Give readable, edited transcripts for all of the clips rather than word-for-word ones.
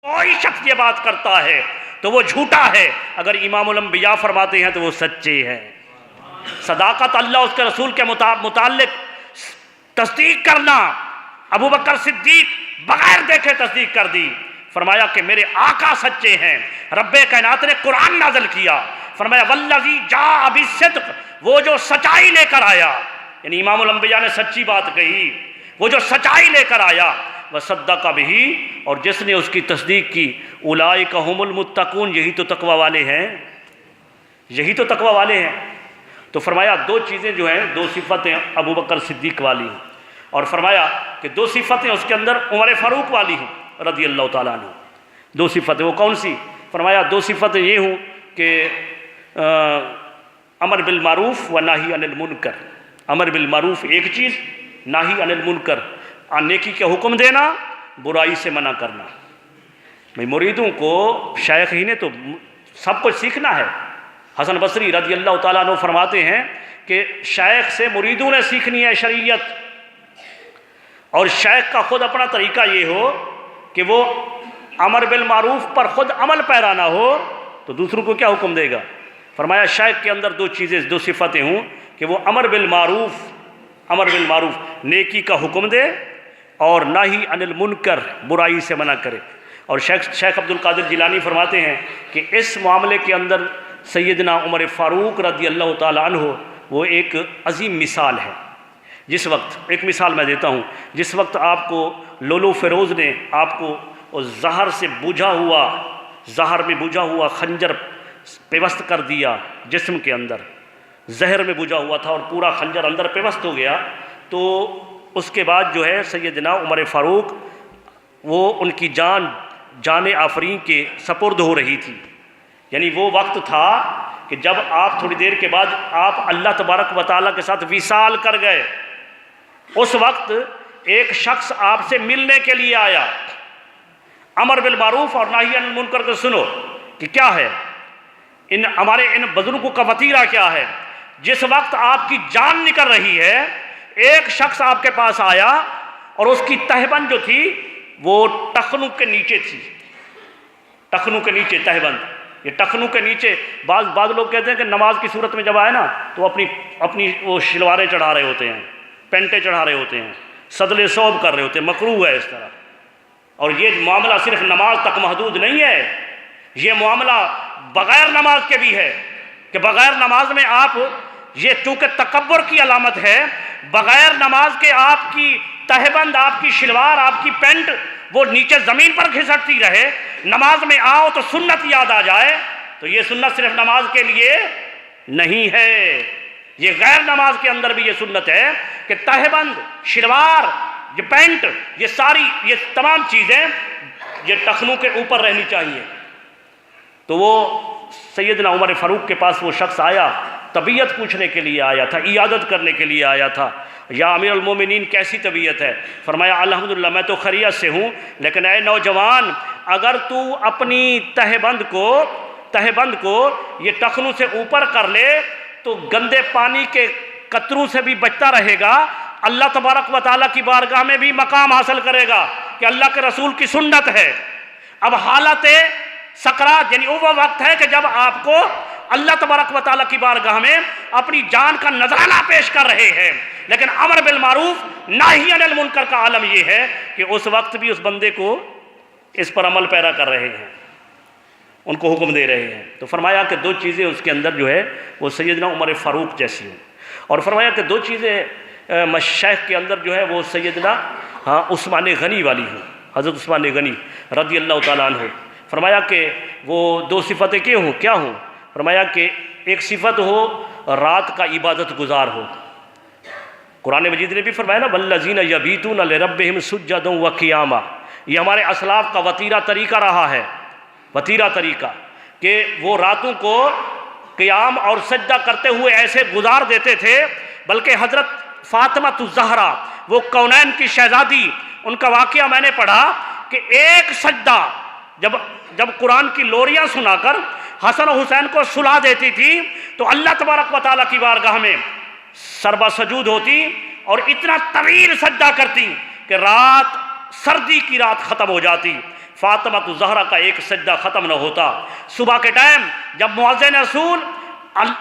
کوئی شخص یہ بات کرتا ہے تو وہ جھوٹا ہے، اگر امام الانبیاء فرماتے ہیں تو وہ سچے ہیں۔ صداقت اللہ اس کے رسول کے متعلق تصدیق کرنا، ابو بکر صدیق بغیر دیکھے تصدیق کر دی، فرمایا کہ میرے آقا سچے ہیں۔ رب کائنات نے قرآن نازل کیا، فرمایا والذی جاء بالصدق، وہ جو سچائی لے کر آیا، یعنی امام الانبیاء نے سچی بات کہی، وہ جو سچائی لے کر آیا، وصدق بہ، اور جس نے اس کی تصدیق کی، اولئک ھم المتقون، یہی تو تقوی والے ہیں، یہی تو تقوی والے ہیں۔ تو فرمایا دو چیزیں جو ہیں، دو صفتیں ابو بکر صدیق والی ہیں، اور فرمایا کہ دو صفتیں اس کے اندر عمر فاروق والی ہیں رضی اللہ تعالیٰ عنہ۔ دو صفتیں وہ کون سی؟ فرمایا دو صفتیں یہ ہوں کہ امر بالمعروف و نہی عن المنکر، امر بالمعروف ایک چیز، نہی عن المنکر نیکی کے حکم دینا، برائی سے منع کرنا۔ بھئی مریدوں کو شیخ ہی نے تو سب کچھ سیکھنا ہے۔ حسن بصری رضی اللہ تعالیٰ عنہ فرماتے ہیں کہ شیخ سے مریدوں نے سیکھنی ہے شریعت، اور شیخ کا خود اپنا طریقہ یہ ہو کہ وہ امر بالمعروف پر خود عمل پیرا نہ ہو تو دوسروں کو کیا حکم دے گا؟ فرمایا شیخ کے اندر دو چیزیں، دو صفتیں ہوں کہ وہ امر بالمعروف نیکی کا حکم دے، اور نہی عن المنکر برائی سے منع کرے۔ اور شیخ عبد القادر جیلانی فرماتے ہیں کہ اس معاملے کے اندر سیدنا عمر فاروق رضی اللہ تعالیٰ عنہ وہ ایک عظیم مثال ہے۔ جس وقت، ایک مثال میں دیتا ہوں، جس وقت آپ کو لولو فیروز نے آپ کو زہر سے بجھا ہوا، زہر میں بجھا ہوا خنجر پیوست کر دیا جسم کے اندر، زہر میں بجھا ہوا تھا اور پورا خنجر اندر پیوست ہو گیا، تو اس کے بعد جو ہے سیدنا عمر فاروق وہ ان کی جان آفرین کے سپرد ہو رہی تھی۔ یعنی وہ وقت تھا کہ جب آپ تھوڑی دیر کے بعد آپ اللہ تبارک و تعالیٰ کے ساتھ وصال کر گئے، اس وقت ایک شخص آپ سے ملنے کے لیے آیا۔ امر بالمعروف اور نہی عن المنکر کو سنو کہ کیا ہے، ہمارے ان بزرگوں کا وتیرہ کیا ہے۔ جس وقت آپ کی جان نکل رہی ہے، ایک شخص آپ کے پاس آیا اور اس کی تہبند جو تھی وہ ٹخنوں کے نیچے تھی، ٹخنوں کے نیچے تہبند، یہ ٹخنوں کے نیچے بعض لوگ کہتے ہیں کہ نماز کی صورت میں جب آئے نا تو اپنی وہ شلواریں چڑھا رہے ہوتے ہیں، پینٹیں چڑھا رہے ہوتے ہیں، سدل صوب کر رہے ہوتے ہیں، مکروہ ہے اس طرح۔ اور یہ معاملہ صرف نماز تک محدود نہیں ہے، یہ معاملہ بغیر نماز کے بھی ہے، کہ بغیر نماز میں آپ، یہ چونکہ تکبر کی علامت ہے، بغیر نماز کے آپ کی تہبند، آپ کی شلوار، آپ کی پینٹ وہ نیچے زمین پر گھسٹتی رہے، نماز میں آؤ تو سنت یاد آ جائے، تو یہ سنت صرف نماز کے لیے نہیں ہے، یہ غیر نماز کے اندر بھی یہ سنت ہے کہ تہبند، شلوار، یہ پینٹ، یہ تمام چیزیں یہ ٹخنوں کے اوپر رہنی چاہیے۔ تو وہ سیدنا عمر فاروق کے پاس وہ شخص آیا، طبیعت پوچھنے کے لیے آیا تھا، عیادت کرنے کے لیے آیا تھا۔ یا امیر المومنین کیسی طبیعت ہے؟ فرمایا الحمدللہ میں تو خیریت سے ہوں، لیکن اے نوجوان، اگر تو اپنی تہبند کو یہ ٹخنوں سے اوپر کر لے تو گندے پانی کے قطروں سے بھی بچتا رہے گا، اللہ تبارک و تعالیٰ کی بارگاہ میں بھی مقام حاصل کرے گا کہ اللہ کے رسول کی سنت ہے۔ اب حالت سکرات، یعنی وہ وقت ہے کہ جب آپ کو اللہ تبارک و تعالیٰ کی بارگاہ میں اپنی جان کا نذرانہ پیش کر رہے ہیں، لیکن امر بالمعروف نہی عن المنکر کا عالم یہ ہے کہ اس وقت بھی اس بندے کو اس پر عمل پیرا کر رہے ہیں، ان کو حکم دے رہے ہیں۔ تو فرمایا کہ دو چیزیں اس کے اندر جو ہے وہ سیدنا عمر فاروق جیسی ہیں، اور فرمایا کہ دو چیزیں شیخ کے اندر جو ہے وہ سیدنا عثمان غنی والی ہیں، حضرت عثمان غنی رضی اللہ تعالیٰ عنہ۔ فرمایا کہ وہ دو صفتیں کیا ہوں؟ فرمایا کہ ایک صفت ہو رات کا عبادت گزار ہو۔ قرآن مجید نے بھی فرمایا نا والذین یبیتون لربہم سجدا وقیاما، یہ ہمارے اسلاف کا وتیرہ طریقہ رہا ہے، وتیرہ طریقہ کہ وہ راتوں کو قیام اور سجدہ کرتے ہوئے ایسے گزار دیتے تھے، بلکہ حضرت فاطمہ الزہرا وہ کونین کی شہزادی، ان کا واقعہ میں نے پڑھا کہ ایک سجدہ جب قرآن کی لوریاں سنا کر حسن و حسین کو سلا دیتی تھی تو اللہ تبارک و تعالیٰ کی بارگاہ میں سربا سجود ہوتی اور اتنا طویل سجدہ کرتی کہ سردی کی رات ختم ہو جاتی۔ فاطمہ الزہرا کا ایک سجدہ ختم نہ ہوتا۔ صبح کے ٹائم جب مؤذن رسول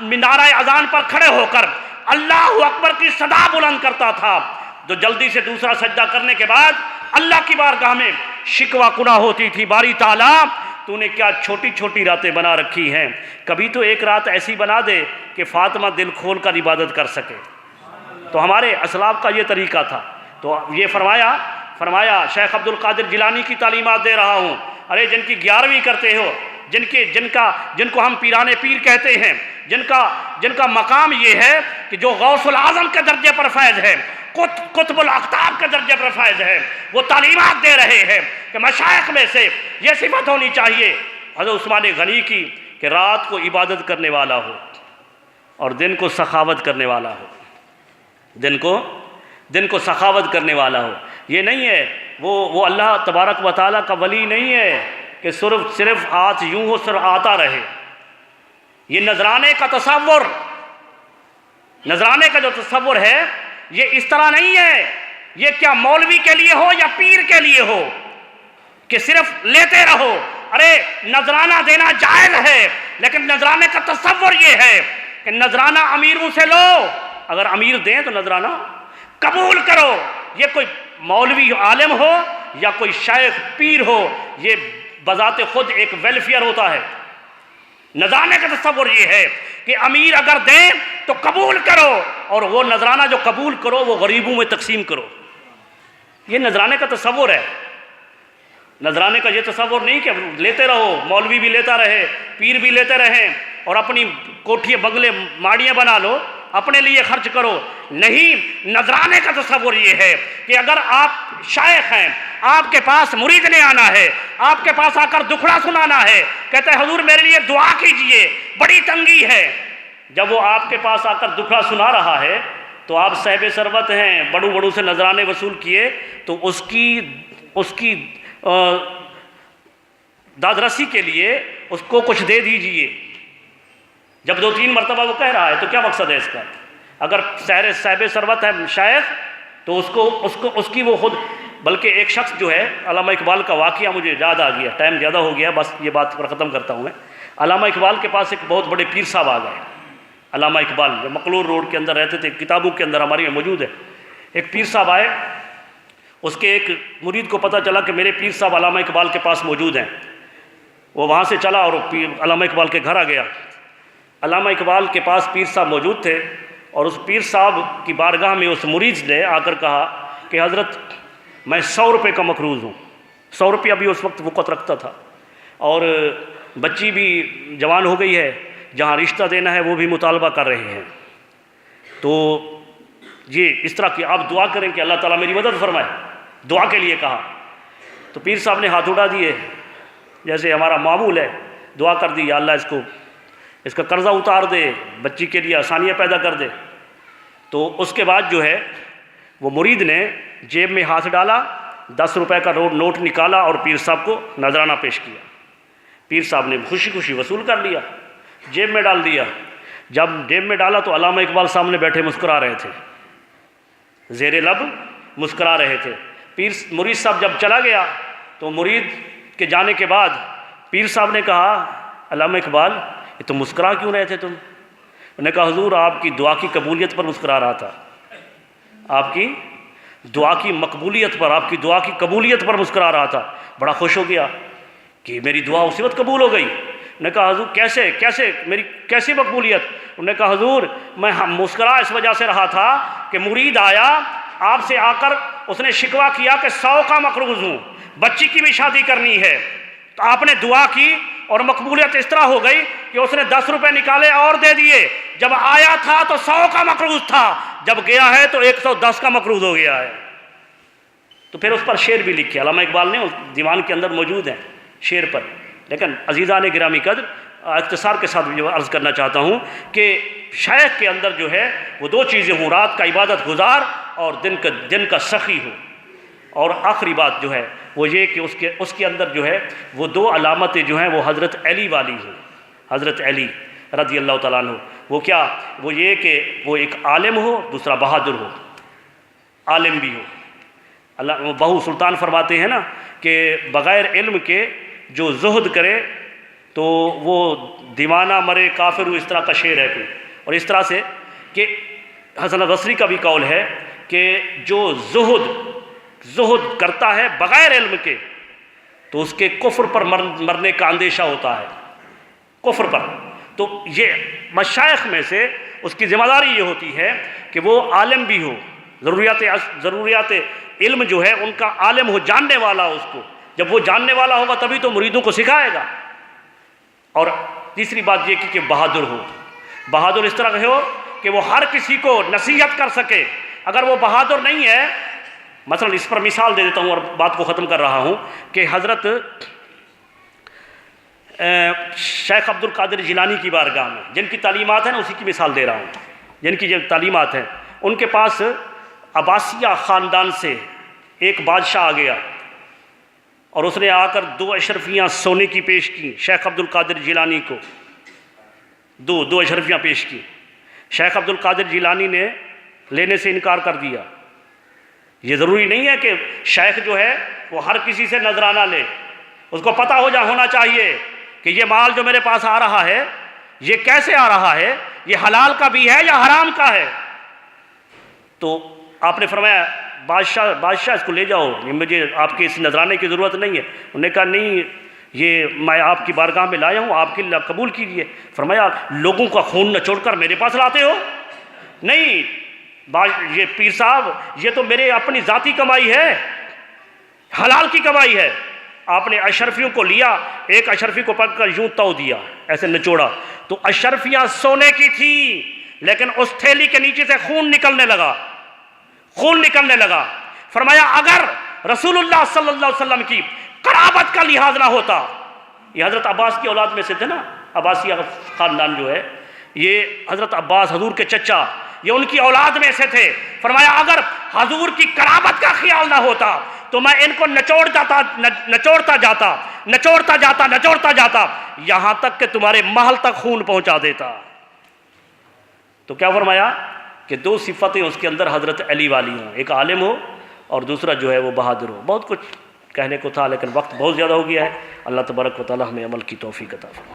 مینارہ اذان پر کھڑے ہو کر اللہ اکبر کی صدا بلند کرتا تھا تو جلدی سے دوسرا سجدہ کرنے کے بعد اللہ کی بارگاہ میں شکوہ کناہ ہوتی تھی، باری تعالیٰ تو نے کیا چھوٹی چھوٹی راتیں بنا رکھی ہیں، کبھی تو ایک رات ایسی بنا دے کہ فاطمہ دل کھول کر عبادت کر سکے۔ تو ہمارے اسلاف کا یہ طریقہ تھا۔ تو یہ فرمایا شیخ عبد القادر جیلانی کی تعلیمات دے رہا ہوں، ارے جن کی 11ویں کرتے ہو، جن کو ہم پیران پیر کہتے ہیں، جن کا مقام یہ ہے کہ جو غوث العظم کے درجے پر فیض ہے، قطب الاقطاب کے درجے پر فیض ہے، وہ تعلیمات دے رہے ہیں کہ مشائخ میں سے یہ صفت ہونی چاہیے حضرت عثمان غنی کی کہ رات کو عبادت کرنے والا ہو اور دن کو سخاوت کرنے والا ہو، دن کو سخاوت کرنے والا ہو۔ یہ نہیں ہے وہ اللہ تبارک و تعالیٰ کا ولی نہیں ہے کہ صرف ہاتھ یوں ہو، صرف آتا رہے۔ یہ نذرانے کا جو تصور ہے یہ اس طرح نہیں ہے، یہ کیا مولوی کے لیے ہو یا پیر کے لیے ہو کہ صرف لیتے رہو۔ ارے نذرانہ دینا جائز ہے، لیکن نذرانے کا تصور یہ ہے کہ نذرانہ امیروں سے لو، اگر امیر دیں تو نذرانہ قبول کرو۔ یہ کوئی مولوی عالم ہو یا کوئی شیخ پیر ہو، یہ بذات خود ایک ویلفیئر ہوتا ہے۔ نذرانے کا تصور یہ ہے کہ امیر اگر دیں تو قبول کرو، اور وہ نذرانہ جو قبول کرو وہ غریبوں میں تقسیم کرو۔ یہ نذرانے کا تصور ہے۔ نذرانے کا یہ تصور نہیں کہ لیتے رہو، مولوی بھی لیتا رہے، پیر بھی لیتے رہیں اور اپنی کوٹھی بنگلے ماڑیاں بنا لو، اپنے لیے خرچ کرو۔ نہیں، نذرانے کا تصور یہ ہے کہ اگر آپ شیخ ہیں، آپ کے پاس مرید نے آنا ہے، آپ کے پاس آ کر دکھڑا سنانا ہے، کہتا ہے حضور میرے لیے دعا کیجئے، بڑی تنگی ہے۔ جب وہ آپ کے پاس آ کر دکھڑا سنا رہا ہے تو آپ صاحب ثروت ہیں، بڑوں سے نذرانے وصول کیے تو اس کی داد رسی کے لیے اس کو کچھ دے دیجئے۔ جب 2-3 مرتبہ وہ کہہ رہا ہے تو کیا مقصد ہے اس کا؟ اگر صاحب ثروت ہے شیخ تو اس کی وہ خود، بلکہ ایک شخص جو ہے، علامہ اقبال کا واقعہ مجھے یاد آ گیا، ٹائم زیادہ ہو گیا، بس یہ بات پر ختم کرتا ہوں میں۔ علامہ اقبال کے پاس ایک بہت بڑے پیر صاحب آ گئے، علامہ اقبال جو مقلور روڈ کے اندر رہتے تھے، کتابوں کے اندر ہماری میں موجود ہے۔ ایک پیر صاحب آئے، اس کے ایک مرید کو پتہ چلا کہ میرے پیر صاحب علامہ اقبال کے پاس موجود ہیں۔ وہ وہاں سے چلا اور علامہ اقبال کے گھر آ گیا۔ علامہ اقبال کے پاس پیر صاحب موجود تھے اور اس پیر صاحب کی بارگاہ میں اس مرید نے آ کر کہا کہ حضرت میں 100 روپے کا مقروض ہوں۔ 100 روپیہ بھی اس وقت وقت رکھتا تھا، اور بچی بھی جوان ہو گئی ہے، جہاں رشتہ دینا ہے وہ بھی مطالبہ کر رہے ہیں، تو یہ اس طرح کی آپ دعا کریں کہ اللہ تعالیٰ میری مدد فرمائے۔ دعا کے لیے کہا تو پیر صاحب نے ہاتھ اٹھا دیے، جیسے ہمارا معمول ہے، دعا کر دی یا اللہ اس کا قرضہ اتار دے، بچی کے لیے آسانیاں پیدا کر دے۔ تو اس کے بعد جو ہے وہ مرید نے جیب میں ہاتھ ڈالا، 10 روپے کا نوٹ نکالا اور پیر صاحب کو نذرانہ پیش کیا۔ پیر صاحب نے خوشی وصول کر لیا، جیب میں ڈال دیا۔ جب جیب میں ڈالا تو علامہ اقبال سامنے بیٹھے مسکرا رہے تھے، زیر لب مسکرا رہے تھے۔ مرید صاحب جب چلا گیا تو مرید کے جانے کے بعد پیر صاحب نے کہا علامہ اقبال یہ تو مسکرا کیوں رہے تھے تم؟ انہوں نے کہا حضور آپ کی دعا کی قبولیت پر مسکرا رہا تھا، آپ کی دعا کی مقبولیت پر، آپ کی دعا کی قبولیت پر مسکرا رہا تھا۔ بڑا خوش ہو گیا کہ میری دعا اسی وقت قبول ہو گئی۔ انہوں نے کہا حضور کیسے میری کیسی مقبولیت؟ انہوں نے کہا حضور میں مسکرا اس وجہ سے رہا تھا کہ مرید آیا آپ سے آ کر اس نے شکوہ کیا کہ 100 کا مقروض ہوں، بچی کی بھی شادی کرنی ہے، تو آپ نے دعا کی اور مقبولیت اس طرح ہو گئی کہ اس نے 10 روپے نکالے اور دے دیے۔ جب آیا تھا تو 100 کا مقروض تھا، جب گیا ہے تو 110 کا مقروض ہو گیا ہے۔ تو پھر اس پر شعر بھی لکھے، علامہ اقبال نے اس دیوان کے اندر موجود ہیں شعر پر۔ لیکن عزیزان گرامی قدر، اختصار کے ساتھ جو عرض کرنا چاہتا ہوں کہ شیخ کے اندر جو ہے وہ 2 چیزیں ہوں، رات کا عبادت گزار اور دن کا سخی ہو۔ اور آخری بات جو ہے وہ یہ کہ اس کے اندر جو ہے وہ 2 علامتیں جو ہیں وہ حضرت علی والی ہوں، حضرت علی رضی اللہ تعالیٰ عنہ۔ وہ کیا؟ وہ یہ کہ وہ ایک عالم ہو، دوسرا بہادر ہو، عالم بھی ہو، اللہ بہو سلطان فرماتے ہیں نا کہ بغیر علم کے جو زہد کرے تو وہ دیوانہ مرے کافر ہو، اس طرح کا شعر ہے کوئی. اور اس طرح سے کہ حسن بصری کا بھی قول ہے کہ جو زہد کرتا ہے بغیر علم کے تو اس کے کفر پر مرنے کا اندیشہ ہوتا ہے، کفر پر. تو یہ مشائخ میں سے اس کی ذمہ داری یہ ہوتی ہے کہ وہ عالم بھی ہو، ضروریات علم جو ہے ان کا عالم ہو، جاننے والا ہو. اس کو جب وہ جاننے والا ہوگا تبھی تو مریدوں کو سکھائے گا. اور تیسری بات یہ کہ بہادر ہو. بہادر اس طرح ہو کہ وہ ہر کسی کو نصیحت کر سکے. اگر وہ بہادر نہیں ہے، مثلا اس پر مثال دے دیتا ہوں اور بات کو ختم کر رہا ہوں کہ حضرت شیخ عبد القادر جیلانی کی بارگاہ میں جن کی تعلیمات ہیں نا، اسی کی مثال دے رہا ہوں. جن کی جو تعلیمات ہیں، ان کے پاس عباسیہ خاندان سے ایک بادشاہ آ گیا اور اس نے آ کر 2 اشرفیاں سونے کی پیش کی شیخ عبد القادر جیلانی کو. دو اشرفیاں پیش کی. شیخ عبد القادر جیلانی نے لینے سے انکار کر دیا. یہ ضروری نہیں ہے کہ شیخ جو ہے وہ ہر کسی سے نذرانہ لے. اس کو پتہ ہونا چاہیے کہ یہ مال جو میرے پاس آ رہا ہے یہ کیسے آ رہا ہے، یہ حلال کا بھی ہے یا حرام کا ہے. تو آپ نے فرمایا بادشاہ اس کو لے جاؤ، مجھے آپ کے اس نذرانے کی ضرورت نہیں ہے. انہوں نے کہا نہیں، یہ میں آپ کی بارگاہ میں لایا ہوں، آپ کے لیے قبول کیجیے. فرمایا لوگوں کا خون نچوڑ کر میرے پاس لاتے ہو؟ نہیں یہ پیر صاحب، یہ تو میرے اپنی ذاتی کمائی ہے، حلال کی کمائی ہے. آپ نے اشرفیوں کو لیا، ایک اشرفی کو پکڑ کر یوں تو دیا، ایسے نچوڑا تو اشرفیاں سونے کی تھی، لیکن اس تھیلی کے نیچے سے خون نکلنے لگا. فرمایا اگر رسول اللہ صلی اللہ علیہ وسلم کی قرابت کا لحاظ نہ ہوتا، یہ حضرت عباس کی اولاد میں سے تھے نا، عباسیہ خاندان جو ہے یہ حضرت عباس حضور کے چچا، یہ ان کی اولاد میں سے تھے. فرمایا اگر حضور کی قرابت کا خیال نہ ہوتا تو میں ان کو نچوڑتا جاتا یہاں تک کہ تمہارے محل تک خون پہنچا دیتا. تو کیا فرمایا کہ 2 صفتیں اس کے اندر حضرت علی والی ہوں، ایک عالم ہو اور دوسرا جو ہے وہ بہادر ہو. بہت کچھ کہنے کو تھا لیکن وقت بہت زیادہ ہو گیا ہے. اللہ تبارک و تعالی ہمیں عمل کی توفیق عطا فرمائے.